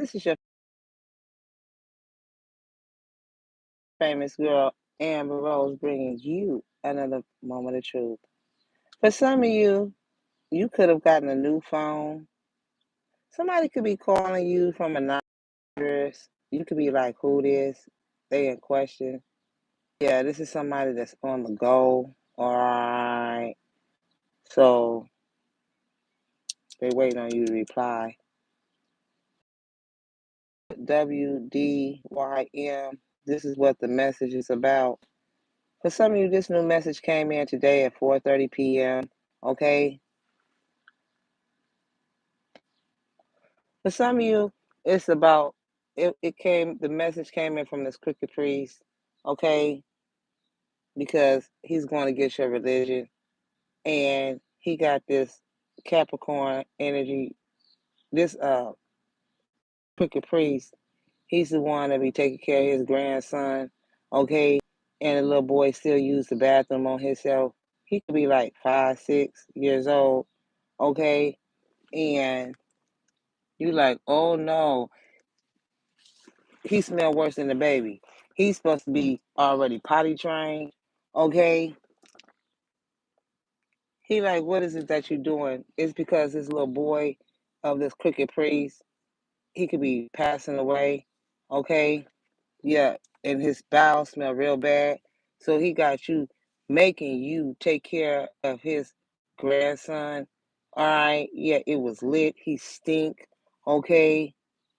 This is your famous girl, Amber Rose, bringing you another moment of truth. For some of you, you could have gotten a new phone. Somebody could be calling you from a numbers. You could be like, who this? They in question. Yeah, this is somebody that's on the go. All right. So they waiting on you to reply. WDYM. This is what the message is about. For some of you, this new message came in today at 4:30 p.m. Okay. For some of you, it's about it came the message came in from this crooked priest, okay, because he's going against your religion and he got this Capricorn energy, this crooked priest, he's the one that be taking care of his grandson, okay, and the little boy still use the bathroom on himself. He could be like 5, 6 years old, okay, and you like, oh no, he smell worse than the baby. He's supposed to be already potty trained. Okay. He like, what is it that you're doing? It's because this little boy of this cricket priest, he could be passing away. Okay. Yeah. And his bowels smell real bad. So he got you making you take care of his grandson. All right. Yeah, it was lit. He stink. Okay.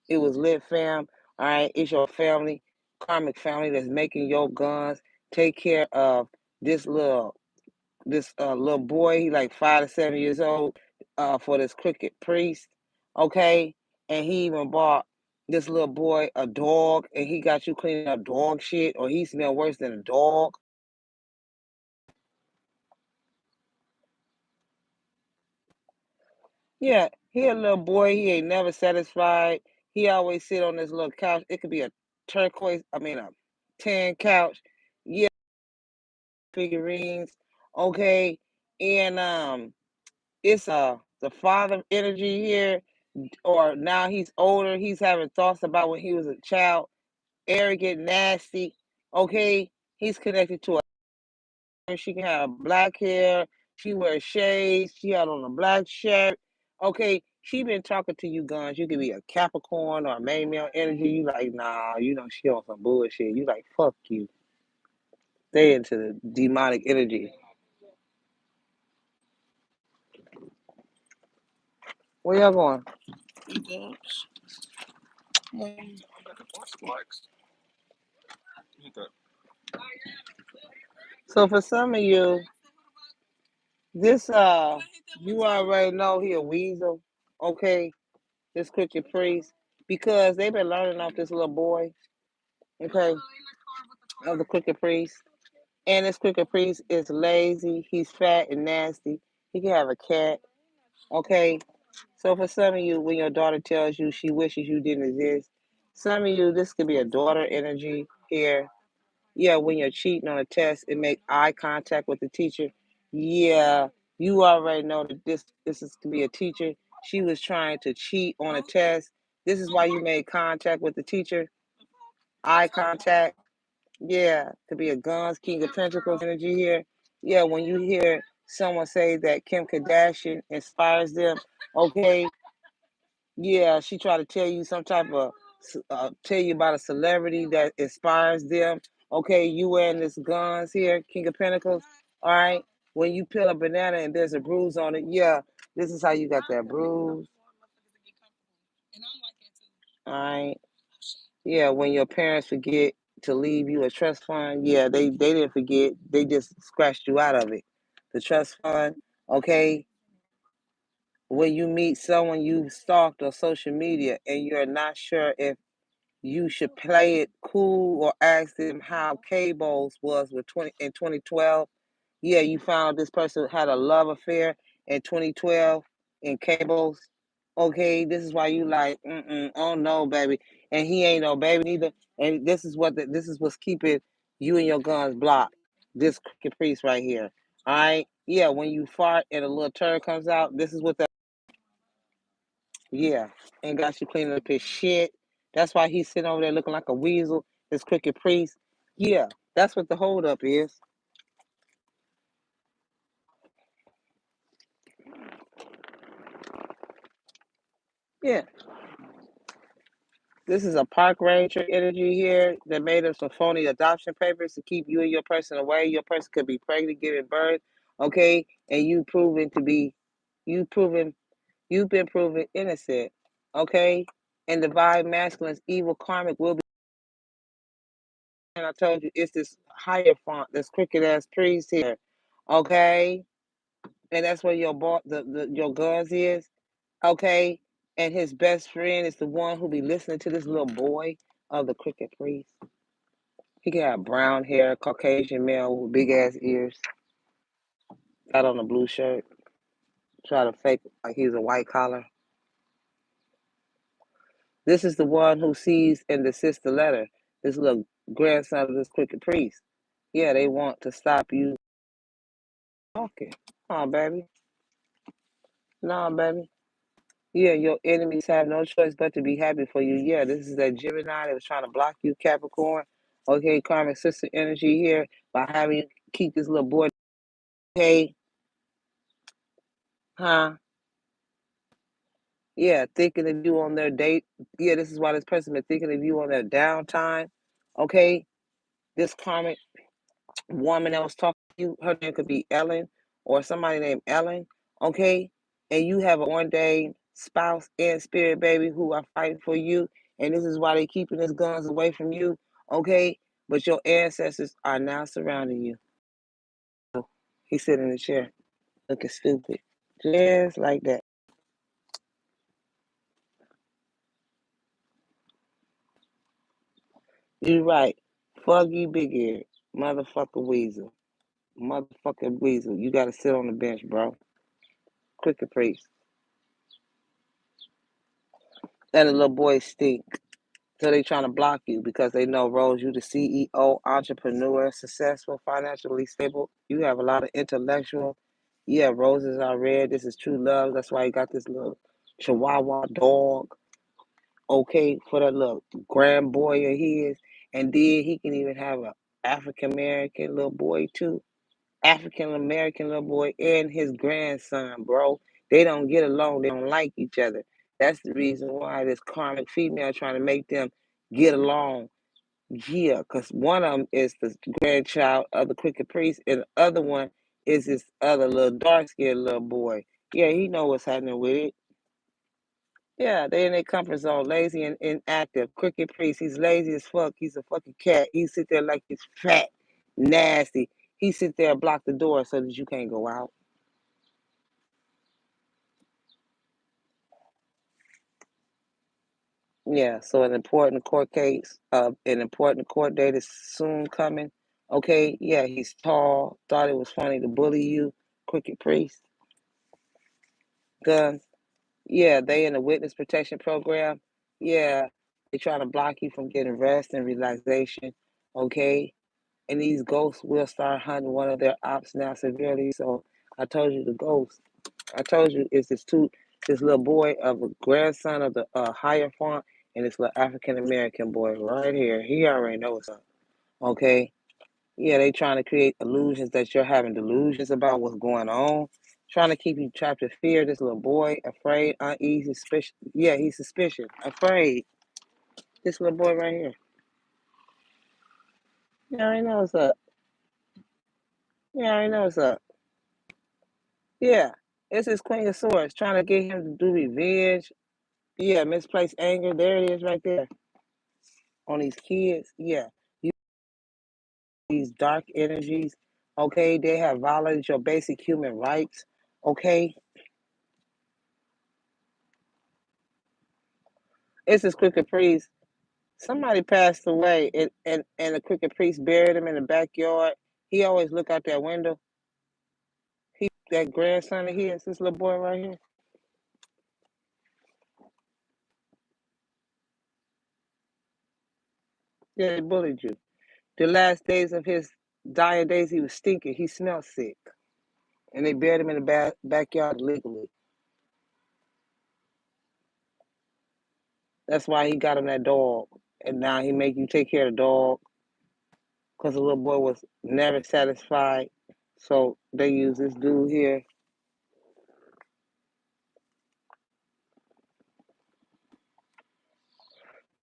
It was lit, fam. All right, it's your family, karmic family that's making your guns. Take care of this little boy. He like 5 to 7 years old. For this cricket priest, okay. And he even bought this little boy a dog, and he got you cleaning up dog shit, or he smell worse than a dog. Yeah, he a little boy. He ain't never satisfied. He always sit on this little couch. It could be a turquoise, I mean a tan couch. Yeah, figurines. Okay, and it's the father energy here, or now he's older. He's having thoughts about when he was a child, arrogant, nasty. Okay, he's connected to a. She can have black hair. She wears shades. She had on a black shirt. Okay, she been talking to you guns. You could be a Capricorn or a main male energy. You like, nah, you know she on some bullshit. You like, fuck you. Stay into the demonic energy. Where y'all going? So for some of you, this you already know he a weasel, okay? This cricket priest, because they've been learning off this little boy, okay, of the cricket priest. And this cricket priest is lazy, he's fat and nasty. He can have a cat, okay? So for some of you, when your daughter tells you she wishes you didn't exist, some of you, this could be a daughter energy here. Yeah, when you're cheating on a test and make eye contact with the teacher. Yeah, you already know that this is to be a teacher. She was trying to cheat on a test. This is why you made contact with the teacher. Eye contact. Yeah, to be a guns, King of Pentacles energy here. Yeah, when you hear someone say that Kim Kardashian inspires them, okay, yeah, she tried to tell you some type of tell you about a celebrity that inspires them. Okay, you wearing this guns here, King of Pentacles. All right, when you peel a banana and there's a bruise on it, yeah, this is how you got that bruise. All right, yeah, when your parents forget to leave you a trust fund, yeah, they didn't forget, they just scratched you out of it. The trust fund, okay. When you meet someone you stalked on social media and you're not sure if you should play it cool or ask them how K-Bowls was with 2012. Yeah, you found this person had a love affair in 2012 in K-Bowls. Okay, this is why you like, oh no, baby, and he ain't no baby neither. And this is what's keeping you and your guns blocked. This caprice right here. All right, yeah, when you fart and a little turd comes out, this is what that. Yeah, and got you cleaning up his shit. That's why he's sitting over there looking like a weasel, this crooked priest. Yeah, that's what the holdup is. Yeah. This is a park ranger energy here that made up some phony adoption papers to keep you and your person away. Your person could be pregnant, giving birth, okay? And you proven, you've been proven innocent, okay? And divine masculine's evil karmic will be. And I told you it's this higher font, this crooked ass priest here, okay? And that's where your your guns is, okay? And his best friend is the one who be listening to this little boy of the crooked priest. He got brown hair, Caucasian male with big ass ears, got on a blue shirt, try to fake like he's a white collar. This is the one who sees and desists the letter. This little grandson of this crooked priest. Yeah, they want to stop you talking. Nah, baby. Nah, baby. Yeah, your enemies have no choice but to be happy for you. Yeah, this is that Gemini that was trying to block you, Capricorn. Okay, karmic sister energy here by having you keep this little boy. Okay, huh? Yeah, thinking of you on their date. Yeah, this is why this person been thinking of you on their downtime. Okay, this karmic woman that was talking to you, her name could be Ellen or somebody named Ellen. Okay, and you have a one day spouse and spirit baby who are fighting for you, and this is why they keeping his guns away from you. Okay, but your ancestors are now surrounding you. He's sitting in the chair, looking stupid, just like that. You right. Fuck you, big ear, motherfucker weasel. Motherfucking weasel. You gotta sit on the bench, bro. Cricket priest. Let the little boy stink. So they trying to block you because they know Rose, you the CEO, entrepreneur, successful, financially stable. You have a lot of intellectual. Yeah, roses are red. This is true love. That's why you got this little Chihuahua dog. Okay, for that little grand boy of his. And then he can even have a African American little boy too. African American little boy and his grandson, bro. They don't get along. They don't like each other. That's the reason why this karmic female trying to make them get along. Yeah, because one of them is the grandchild of the cricket priest, and the other one is this other little dark skinned little boy. Yeah, he know what's happening with it. Yeah, they in their comfort zone, lazy and inactive. Cricket priest, he's lazy as fuck. He's a fucking cat. He sit there like he's fat, nasty. He sit there and block the door so that you can't go out. Yeah, so an important court case, an important court date is soon coming. Okay, yeah, he's tall. Thought it was funny to bully you, cricket priest. Guns. Yeah, they in the witness protection program. Yeah, they trying to block you from getting rest and relaxation. Okay, and these ghosts will start hunting one of their ops now severely. So I told you the ghost. I told you it's this little boy of a grandson of the higher font and this little African American boy right here. He already knows what's up. Okay. Yeah, they trying to create illusions that you're having delusions about what's going on. Trying to keep you trapped in fear. This little boy, afraid, uneasy, suspicious. Yeah, he's suspicious, afraid. This little boy right here. Yeah, I know what's up. Yeah, I know what's up. Yeah, it's his Queen of Swords trying to get him to do revenge. Yeah, misplaced anger. There it is right there on these kids. Yeah, you these dark energies. Okay, they have violated your basic human rights. Okay, it's this crooked priest. Somebody passed away, and the crooked priest buried him in the backyard. He always look out that window. He that grandson of his, this little boy right here. Yeah, they bullied you. The last days of his dying days, he was stinking. He smelled sick, and they buried him in the backyard legally. That's why he got him that dog. And now he make you take care of the dog because the little boy was never satisfied. So they use this dude here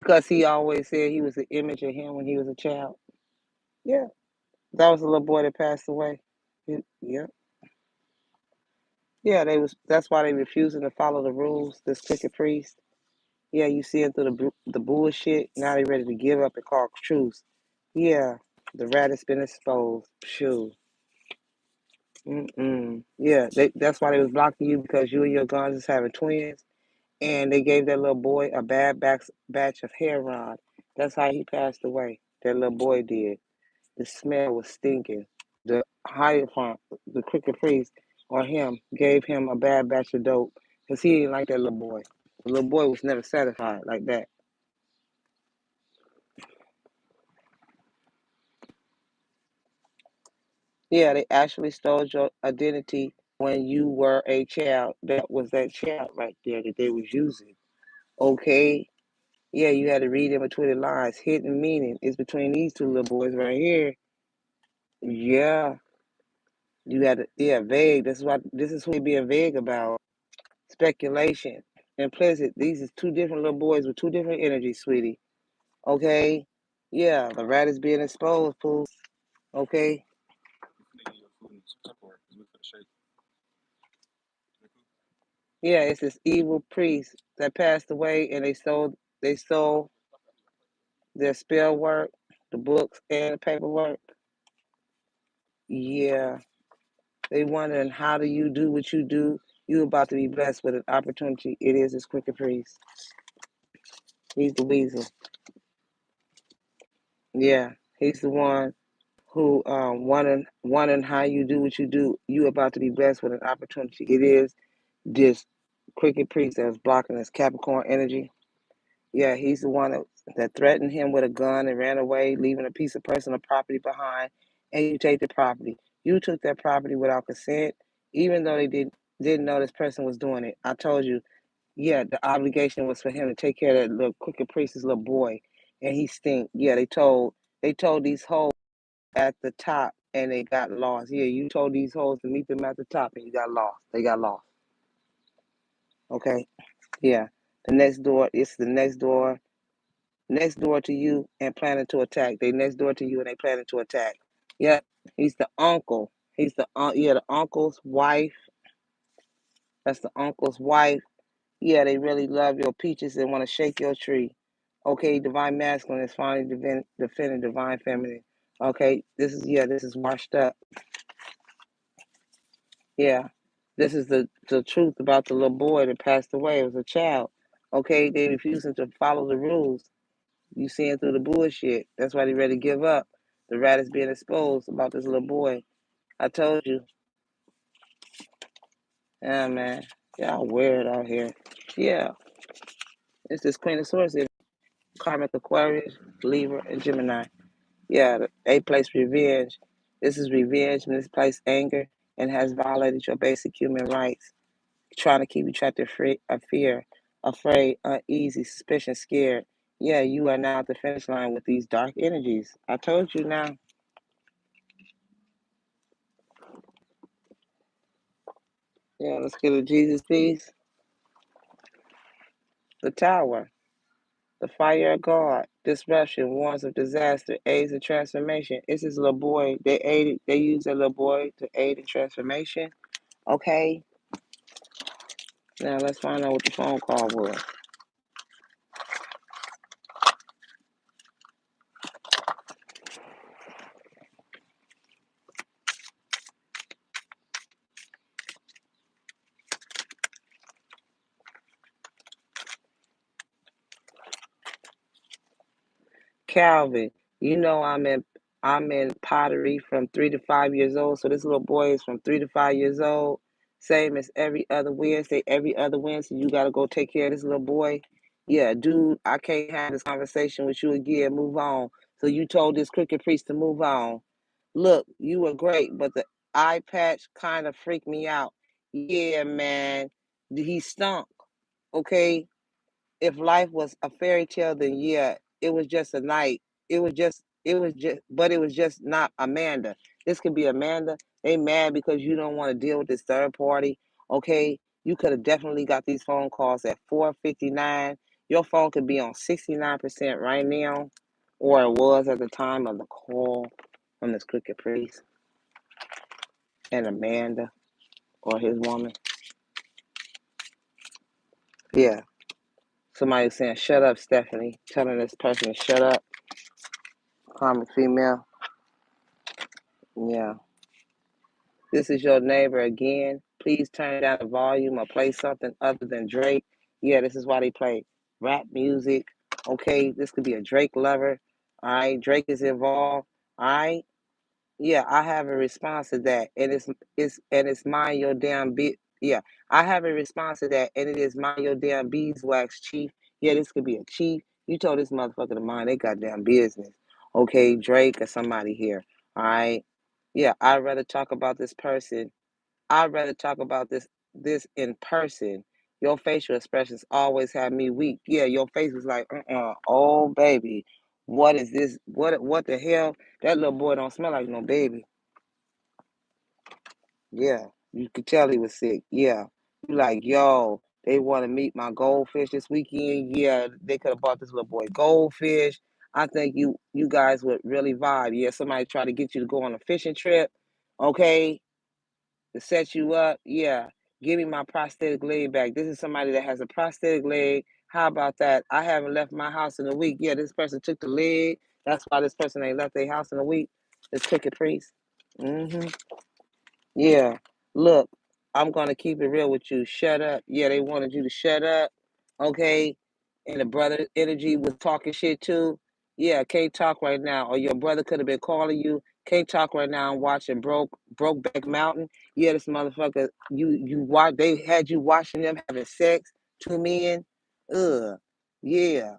because he always said he was an image of him when he was a child. Yeah, that was the little boy that passed away. Yeah, yeah. They was. That's why they refusing to follow the rules. This cricket priest. Yeah, you see it through the bullshit. Now they ready to give up and call truce. Yeah, the rat has been exposed. Shoo. Mm-mm. Yeah, that's why they was blocking you because you and your guns is having twins, and they gave that little boy a bad batch of hair rod. That's how he passed away. That little boy did. The smell was stinking. The Hierophant, the cricket priest, or him, gave him a bad batch of dope because he didn't like that little boy. The little boy was never satisfied like that. Yeah, they actually stole your identity when you were a child. That was that child right there that they was using. Okay. Yeah, you had to read in between the lines. Hidden meaning is between these two little boys right here. Yeah. You had to, yeah, vague. This is what they being vague about. Speculation. Implicit. These is two different little boys with two different energies, sweetie. Okay? Yeah, the rat is being exposed, fool. Okay? Yeah, it's this evil priest that passed away and they stole their spell work, the books and the paperwork. Yeah. They wondering how do you do what you do? You about to be blessed with an opportunity. It is this cricket priest. He's the weasel. Yeah. He's the one who wondering how you do what you do. You about to be blessed with an opportunity. It is this cricket priest that's blocking this Capricorn energy. Yeah, he's the one that threatened him with a gun and ran away, leaving a piece of personal property behind, and you take the property. You took that property without consent, even though they didn't know this person was doing it. I told you, yeah, the obligation was for him to take care of that little cricket priest's little boy, and he stink. Yeah, they told these hoes at the top, and they got lost. Yeah, you told these hoes to meet them at the top, and you got lost. They got lost. Okay, yeah. The next door, it's the next door to you and planning to attack. They next door to you and they planning to attack. Yep, he's the uncle. He's the uncle's wife. That's the uncle's wife. Yeah, they really love your peaches and want to shake your tree. Okay, divine masculine is finally defending divine feminine. Okay, this is washed up. Yeah, this is the truth about the little boy that passed away. It was a child. Okay, they refusing to follow the rules. You seeing through the bullshit. That's why they ready to give up. The rat is being exposed about this little boy. I told you. Yeah, man. Y'all weird out here. Yeah. It's this Queen of Swords here. Karmic Aquarius, Libra, and Gemini. Yeah, the eighth place revenge. This is revenge, misplaced anger, and has violated your basic human rights. Trying to keep you trapped in fear, afraid, uneasy, suspicion, scared. Yeah, you are now at the finish line with these dark energies. I told you now. Yeah, let's get a Jesus piece. The Tower, the fire of God, disruption, warns of disaster, aids in transformation. It's this little boy. They use that little boy to aid in transformation. Okay. Now let's find out what the phone call was. Calvin, you know I'm in pottery from 3 to 5 years old. So this little boy is from 3 to 5 years old. Same as every other Wednesday. Every other Wednesday, you gotta go take care of this little boy. Yeah, dude, I can't have this conversation with you again. Move on. So you told this cricket priest to move on. Look, you were great, but the eye patch kind of freaked me out. Yeah, man. He stunk. Okay. if life was a fairy tale, then yeah, it was just a night. But it was just not Amanda. This could be Amanda. They mad because you don't want to deal with this third party. Okay, you could have definitely got these phone calls at 4:59. Your phone could be on 69% right now, or it was at the time of the call from this cricket priest and Amanda or his woman. Yeah. Somebody was saying, shut up, Stephanie. Telling this person to shut up. Common female. Yeah. This is your neighbor again. Please turn down the volume or play something other than Drake. Yeah, this is why they play rap music. Okay, this could be a Drake lover. All right, Drake is involved. All right. Yeah, I have a response to that, and it's mind your damn bit. Yeah, I have a response to that, and it is mind your damn beeswax, chief. Yeah, this could be a chief. You told this motherfucker to mind they goddamn business. Okay, Drake or somebody here. All right. Yeah, I'd rather talk about this person. I'd rather talk about this in person. Your facial expressions always have me weak. Yeah, your face was like, oh baby, what is this? What the hell? That little boy don't smell like no baby. Yeah, you could tell he was sick. Yeah, you like, yo, they want to meet my goldfish this weekend. Yeah, they could have bought this little boy goldfish. I think you guys would really vibe. Yeah, somebody try to get you to go on a fishing trip. Okay, to set you up. Yeah, give me my prosthetic leg back. This is somebody that has a prosthetic leg. How about that? I haven't left my house in a week. Yeah, this person took the leg. That's why this person ain't left their house in a week. This cricket priest. Mm-hmm. Yeah. Look, I'm gonna keep it real with you. Shut up. Yeah, they wanted you to shut up. Okay. And the brother energy was talking shit too. Yeah, can't talk right now. Or your brother could have been calling you. Can't talk right now. I'm watching Brokeback Mountain. Yeah, this motherfucker. You watch. They had you watching them having sex. Two men. Ugh. Yeah.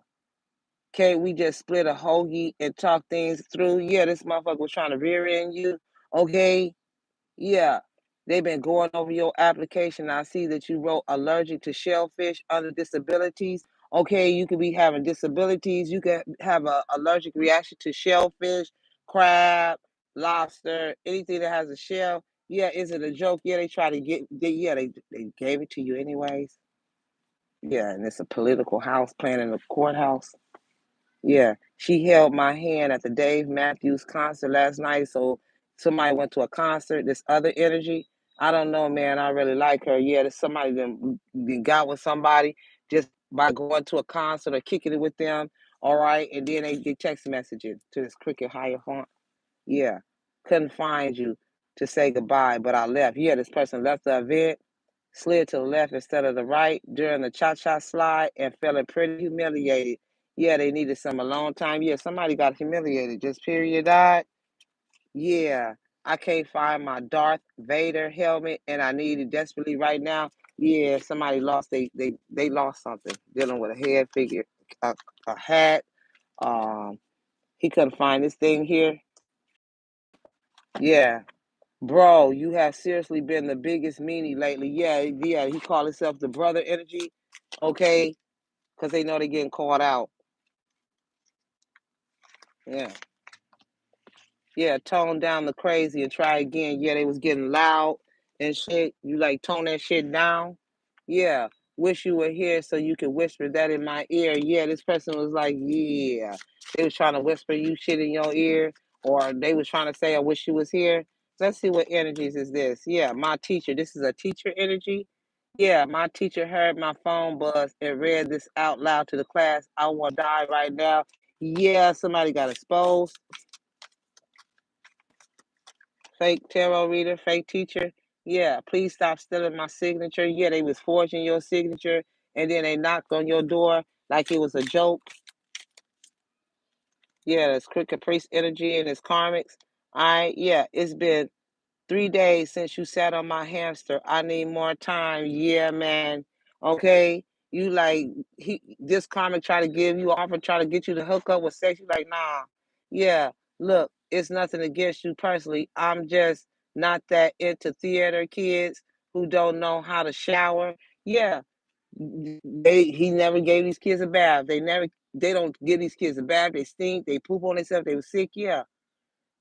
Can't we just split a hoagie and talk things through? Yeah, this motherfucker was trying to rear end you. Okay. Yeah, they've been going over your application. I see that you wrote allergic to shellfish under disabilities. Okay, you could be having disabilities. You could have a allergic reaction to shellfish, crab, lobster, anything that has a shell. Yeah, is it a joke? Yeah, they try to they gave it to you anyways. Yeah, and it's a political house playing in the courthouse. Yeah, she held my hand at the Dave Matthews concert last night. So somebody went to a concert. This other energy, I don't know, man. I really like her. Yeah, there's somebody that got with somebody just by going to a concert or kicking it with them. All right, and then they get text messages to this cricket higher font. Yeah, couldn't find you to say goodbye, but I left. Yeah, this person left the event, slid to the left instead of the right during the cha-cha slide and feeling pretty humiliated. Yeah, they needed some alone time. Yeah, somebody got humiliated. Just period died. Yeah, I can't find my Darth Vader helmet and I need it desperately right now. Yeah, somebody lost they lost something dealing with a head figure, a hat. Um, he couldn't find this thing here. Yeah, bro, you have seriously been the biggest meanie lately. Yeah, yeah, he called himself the brother energy. Okay, because they know they're getting caught out. Yeah. Yeah, tone down the crazy and try again. Yeah, they was getting loud and shit. You like tone that shit down. Yeah. Wish you were here so you could whisper that in my ear. Yeah, this person was like, yeah. They was trying to whisper you shit in your ear, or they was trying to say, I wish you was here. Let's see what energies is this. Yeah, my teacher. This is a teacher energy. Yeah, my teacher heard my phone buzz and read this out loud to the class. I want to die right now. Yeah, somebody got exposed. Fake tarot reader, fake teacher. Yeah, please stop stealing my signature. Yeah, they was forging your signature and then they knocked on your door like it was a joke. Yeah, it's cricket priest energy and it's karmics. Yeah, it's been 3 days since you sat on my hamster. I need more time. Yeah, man. Okay. You like this karmic try to give you offer, try to get you to hook up with sex. You like, nah. Yeah. Look, it's nothing against you personally. I'm just not that into theater kids who don't know how to shower. Yeah. He never gave these kids a bath. They don't give these kids a bath. They stink. They poop on themselves. They were sick. Yeah.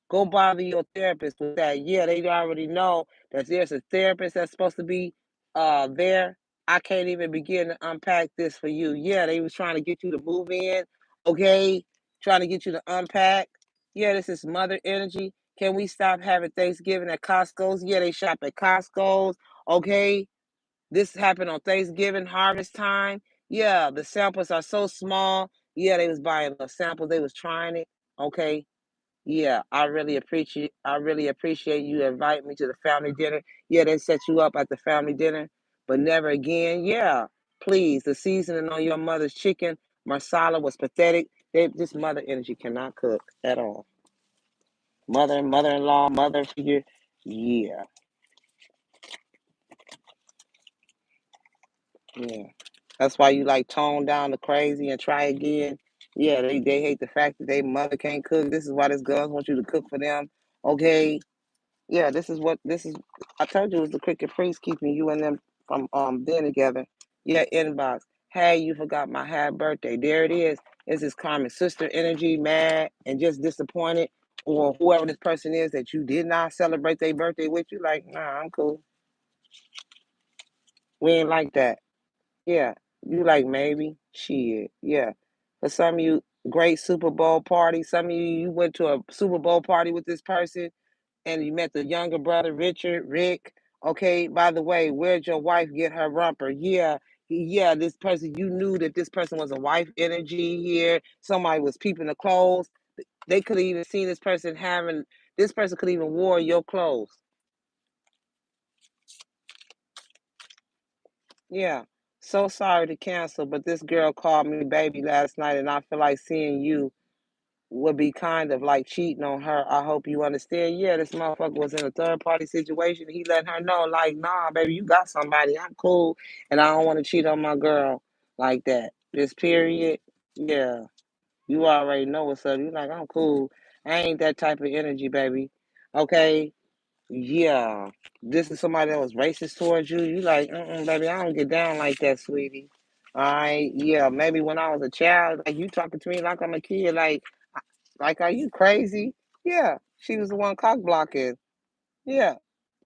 Go bother your therapist with that. Yeah, they already know that there's a therapist that's supposed to be there. I can't even begin to unpack this for you. Yeah, they was trying to get you to move in, okay? Trying to get you to unpack. Yeah, this is mother energy. Can we stop having Thanksgiving at Costco's? Yeah, they shop at Costco's, okay? This happened on Thanksgiving, harvest time. Yeah, the samples are so small. Yeah, they was buying the samples. They was trying it, okay? Yeah, I really appreciate you inviting me to the family dinner. Yeah, they set you up at the family dinner, but never again. Yeah, please. The seasoning on your mother's chicken marsala was pathetic. This mother energy cannot cook at all. Mother-in-law, mother figure. Yeah, yeah. That's why you like tone down the crazy and try again. Yeah, they hate the fact that they mother can't cook. This is why this girls want you to cook for them. Okay, yeah, this is. I told you it was the cricket priest keeping you and them from being together. Yeah, inbox. Hey, you forgot my half birthday. There it is. This is Carmen sister energy, mad and just disappointed, or whoever this person is that you did not celebrate their birthday with you. Like, nah, I'm cool. We ain't like that. Yeah, you like maybe shit. Yeah, for some of you, great Super Bowl party. Some of you went to a Super Bowl party with this person and you met the younger brother, Richard, Rick. Okay, by the way, where'd your wife get her rumper? Yeah, yeah, this person, you knew that this person was a wife energy here. Somebody was peeping the clothes. They could have even seen this person could even wore your clothes. Yeah. So sorry to cancel, but this girl called me baby last night, and I feel like seeing you would be kind of like cheating on her. I hope you understand. Yeah, this motherfucker was in a third party situation. He let her know, like, nah, baby, you got somebody. I'm cool. And I don't want to cheat on my girl like that. This period, yeah. You already know what's up. You like, I'm cool. I ain't that type of energy, baby. Okay? Yeah. This is somebody that was racist towards you. You like, baby, I don't get down like that, sweetie. All right. Yeah. Maybe when I was a child, like you talking to me like I'm a kid, like, are you crazy? Yeah, she was the one cock blocking. Yeah,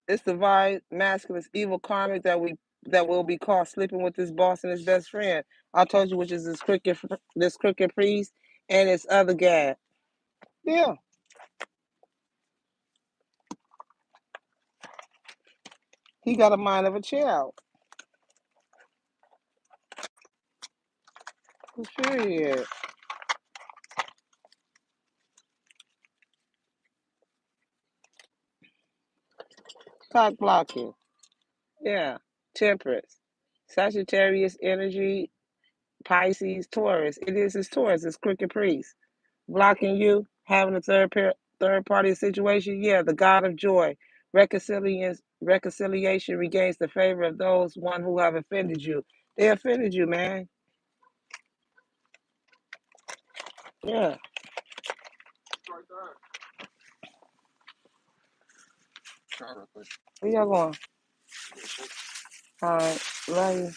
it's the divine, masculine, evil karmic that will be caught sleeping with this boss and his best friend. I told you, which is this cricket priest and this other guy. Yeah, he got a mind of a child. Period. Cock blocking. Yeah, temperance, Sagittarius energy, Pisces, Taurus. It is his Taurus. It's cricket priest. Blocking you, having a third party situation. Yeah, the God of joy, reconciliation regains the favor of those one who have offended you. They offended you, man. Yeah. Where y'all going? All right, love you.